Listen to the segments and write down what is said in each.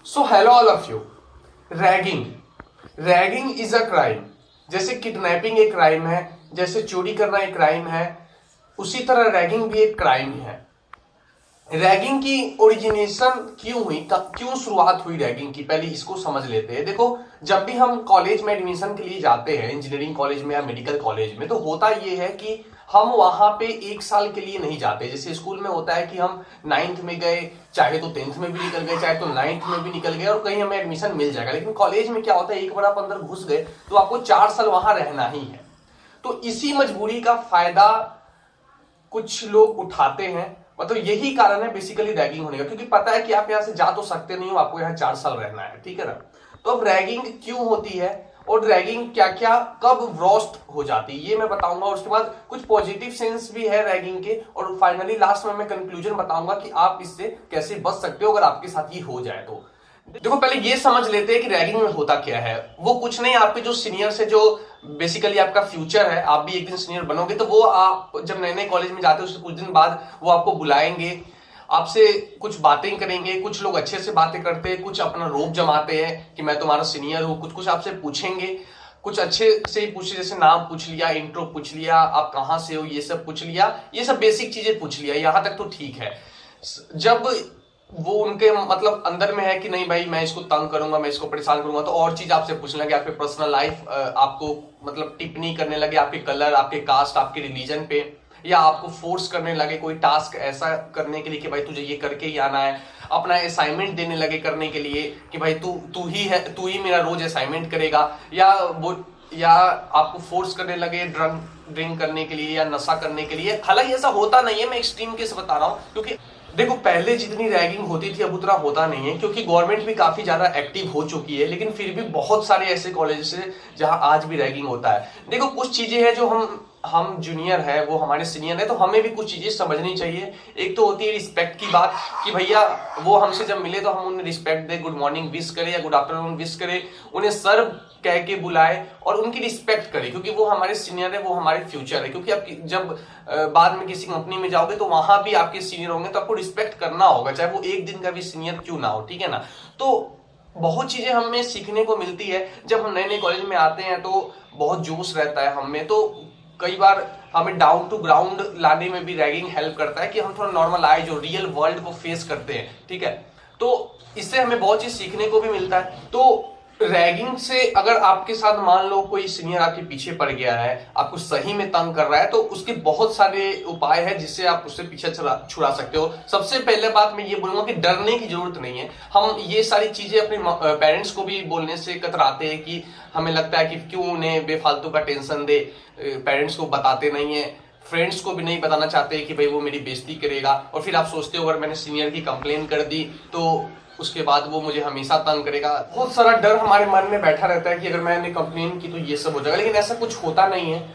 So hello all of you. Ragging ragging is a crime. जैसे kidnapping एक crime है, जैसे चोरी करना एक क्राइम है, उसी तरह रैगिंग भी एक क्राइम है। रैगिंग की ओरिजिनेशन क्यों हुई, क्यों शुरुआत हुई रैगिंग की, पहले इसको समझ लेते हैं। देखो, जब भी हम कॉलेज में एडमिशन के लिए जाते हैं, इंजीनियरिंग कॉलेज में या मेडिकल कॉलेज में, तो होता ये है कि हम वहां पे एक साल के लिए नहीं जाते। जैसे स्कूल में होता है कि हम नाइन्थ में गए, चाहे तो टेंथ में भी निकल गए, चाहे तो नाइन्थ में भी निकल गए और कहीं हमें एडमिशन मिल जाएगा। लेकिन कॉलेज में क्या होता है, एक बार आप अंदर घुस गए तो आपको 4 साल वहां रहना ही है। तो इसी मजबूरी का फायदा कुछ लोग उठाते हैं। मतलब यही कारण है बेसिकली रैगिंग होने का, क्योंकि पता है कि आप यहां से जा तो सकते नहीं हो, आपको यहाँ 4 साल रहना है, ठीक है ना। तो अब रैगिंग क्यों होती है और रैगिंग क्या क्या कब रोस्ट हो जाती है, ये मैं बताऊंगा। और उसके बाद कुछ पॉजिटिव सेंस भी है रैगिंग के, और फाइनली लास्ट में मैं कंक्लूजन बताऊंगा कि आप इससे कैसे बच सकते हो अगर आपके साथ ये हो जाए तो। देखो, पहले ये समझ लेते हैं कि रैगिंग में होता क्या है। वो कुछ नहीं, आपके जो सीनियर्स है, जो बेसिकली आपका फ्यूचर है, आप भी एक दिन सीनियर बनोगे, तो वो आप जब नए नए कॉलेज में जाते हो उससे कुछ दिन बाद वो आपको बुलाएंगे, आपसे कुछ बातें करेंगे। कुछ लोग अच्छे से बातें करते हैं, कुछ अपना रोब जमाते हैं कि मैं तुम्हारा सीनियर हूं, कुछ कुछ आपसे पूछेंगे, कुछ अच्छे से ही पूछे, जैसे नाम पूछ लिया, इंट्रो पूछ लिया, आप कहां से हो ये सब पूछ लिया, ये सब बेसिक चीजें पूछ लिया, यहां तक तो ठीक है। जब वो उनके मतलब अंदर में है कि नहीं भाई मैं इसको तंग करूंगा, मैं इसको परेशान करूंगा, तो और चीज आपसे पूछने लगे, आपके पर्सनल लाइफ, आपको मतलब टिप्पणी करने लगे आपके कलर, आपके कास्ट, आपके रिलीजन पे, या आपको फोर्स करने लगे कोई टास्क ऐसा करने के लिए कि भाई तुझे ये करके ही आना है। अपना असाइनमेंट देने लगे करने के लिए कि भाई तू ही मेरा रोज असाइनमेंट करेगा, या आपको फोर्स करने लगे ड्रिंक करने के लिए या नशा करने के लिए। हालांकि ऐसा होता नहीं है, मैं एक्सट्रीम केस बता रहा हूं, क्योंकि देखो पहले जितनी रैगिंग होती थी अब उतना होता नहीं है, क्योंकि गवर्नमेंट भी काफी ज्यादा एक्टिव हो चुकी है। लेकिन फिर भी बहुत सारे ऐसे कॉलेजेस है जहां आज भी रैगिंग होता है। देखो, कुछ चीजें हैं जो हम जूनियर है, वो हमारे सीनियर है, तो हमें भी कुछ चीजें समझनी चाहिए। एक तो होती है रिस्पेक्ट की बात, कि भैया वो हमसे जब मिले तो हम उन्हें रिस्पेक्ट दे, गुड मॉर्निंग विश करें या गुड आफ्टरनून विश करें, उन्हें सर कह के बुलाए और उनकी रिस्पेक्ट करें, क्योंकि वो हमारे सीनियर है, वो हमारे फ्यूचर है। क्योंकि आप जब बाद में किसी कंपनी में जाओगे तो वहां भी आपके सीनियर होंगे, तो आपको रिस्पेक्ट करना होगा, चाहे वो एक दिन का भी सीनियर क्यों ना हो, ठीक है ना। तो बहुत चीजें हमें सीखने को मिलती है। जब हम नए नए कॉलेज में आते हैं तो बहुत जोश रहता है हमें, तो कई बार हमें डाउन टू ग्राउंड लाने में भी रैगिंग हेल्प करता है, कि हम थोड़ा नॉर्मल आए, जो रियल वर्ल्ड को फेस करते हैं, ठीक है। तो इससे हमें बहुत चीज सीखने को भी मिलता है। तो रैगिंग से अगर आपके साथ मान लो कोई सीनियर आपके पीछे पड़ गया है, आपको सही में तंग कर रहा है, तो उसके बहुत सारे उपाय है जिससे आप उससे पीछे छुड़ा सकते हो। सबसे पहले बात मैं ये बोलूंगा कि डरने की जरूरत नहीं है। हम ये सारी चीजें अपने पेरेंट्स को भी बोलने से कतराते हैं, कि हमें लगता है कि क्यों उन्हें बेफालतू का टेंशन दे, पेरेंट्स को बताते नहीं है, फ्रेंड्स को भी नहीं बताना चाहते कि भाई वो मेरी बेइज्जती करेगा, और फिर आप सोचते हो अगर मैंने सीनियर की कंप्लेन कर दी तो उसके बाद वो मुझे हमेशा तंग करेगा। बहुत सारा डर हमारे मन में बैठा रहता है कि अगर मैंने कंप्लेन की तो ये सब हो जाएगा, लेकिन ऐसा कुछ होता नहीं है।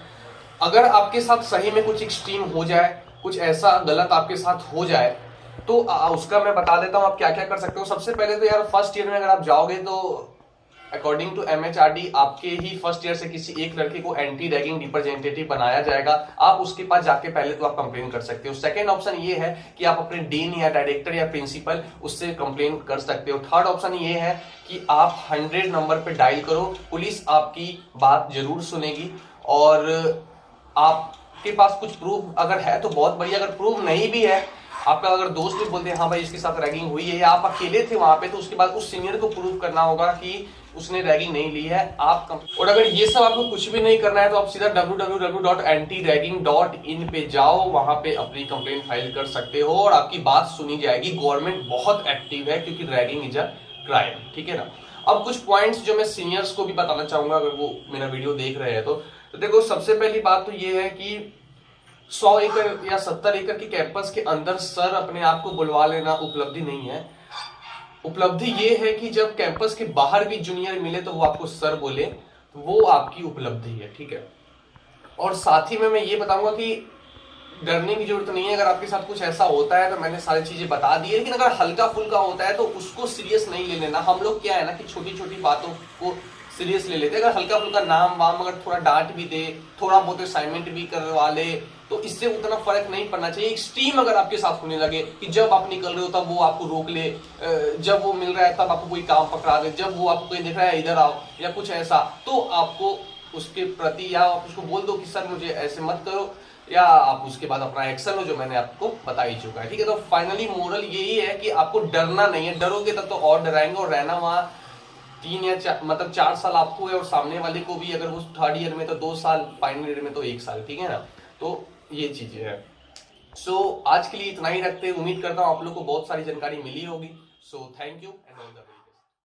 अगर आपके साथ सही में कुछ एक्सट्रीम हो जाए, कुछ ऐसा गलत आपके साथ हो जाए, तो उसका मैं बता देता हूँ आप क्या क्या कर सकते हो। सबसे पहले तो यार, फर्स्ट ईयर में अगर आप जाओगे तो अकॉर्डिंग टू एमएचआरडी आपके ही फर्स्ट ईयर से किसी एक लड़के को एंटी रैगिंग रिप्रेजेंटेटिव बनाया जाएगा। आप उसके पास जाके पहले तो आप कंप्लेन कर सकते हो। सेकंड ऑप्शन ये है कि आप अपने डीन या डायरेक्टर या प्रिंसिपल उससे कंप्लेन कर सकते हो। थर्ड ऑप्शन ये है कि आप 100 नंबर पे डायल करो, पुलिस आपकी बात जरूर सुनेगी। और आपके पास कुछ प्रूफ अगर है तो बहुत बढ़िया, अगर प्रूफ नहीं भी है, आपका अगर दोस्त भी बोलते हैं हाँ भाई इसके साथ रैगिंग हुई है, या आप अकेले थे वहां पे, तो उसके बाद उस सीनियर को प्रूव करना होगा कि उसने रैगिंग नहीं ली है और अगर ये सब आपको कुछ भी नहीं करना है तो आप सीधा www.antiragging.in पे जाओ, वहां पे अपनी कंप्लेंट फाइल कर सकते हो और आपकी बात सुनी जाएगी। गवर्नमेंट बहुत एक्टिव है, क्योंकि रैगिंग इज अ क्राइम, ठीक है ना। अब कुछ पॉइंट्स जो मैं सीनियर्स को भी बताना चाहूंगा अगर वो मेरा वीडियो देख रहे हैं तो देखो, सबसे पहली बात तो ये है कि 100 एकड़ या 70 एकड़ के कैंपस के अंदर सर अपने आप को बुलवा लेना उपलब्धि नहीं है। उपलब्धि ये है कि जब कैंपस के बाहर भी जूनियर मिले तो वो आपको सर बोले, तो वो आपकी उपलब्धि है, ठीक है। और साथ ही में मैं ये बताऊंगा कि डरने की जरूरत नहीं है। अगर आपके साथ कुछ ऐसा होता है तो मैंने सारी चीजें बता दी है, लेकिन अगर हल्का फुल्का होता है तो उसको सीरियस नहीं ले लेना। हम लोग क्या है ना कि छोटी छोटी बातों को सीरियस ले लेते हैं। अगर हल्का फुल्का नाम वाम अगर थोड़ा डांट भी दे, थोड़ा बहुत असाइनमेंट भी करवा ले, तो इससे उतना फर्क नहीं पड़ना चाहिए। एक्सट्रीम अगर आपके साथ होने लगे कि जब आप निकल रहे हो तब वो आपको रोक ले, जब वो मिल रहा है तब आपको कोई काम पकड़ा दे, जब वो आपको दिख रहा है इधर आओ या कुछ ऐसा, तो आपको उसके प्रति या आप उसको बोल दो कि सर मुझे ऐसे मत करो, या आप उसके बाद अपना एक्शन लो जो मैंने आपको बता ही चुका है। ठीक है, तो फाइनली मोरल यही है कि आपको डरना नहीं है, डरोगे तब तो और डराएंगे, और रहना वहां 4 साल आपको है और सामने वाले को भी, अगर वो 3rd ईयर में तो 2 साल, फाइनल ईयर में तो 1 साल। ठीक है ना, तो ये चीजें हैं। सो आज के लिए इतना ही रखते हैं, उम्मीद करता हूँ आप लोग को बहुत सारी जानकारी मिली होगी। So thank you and all the best.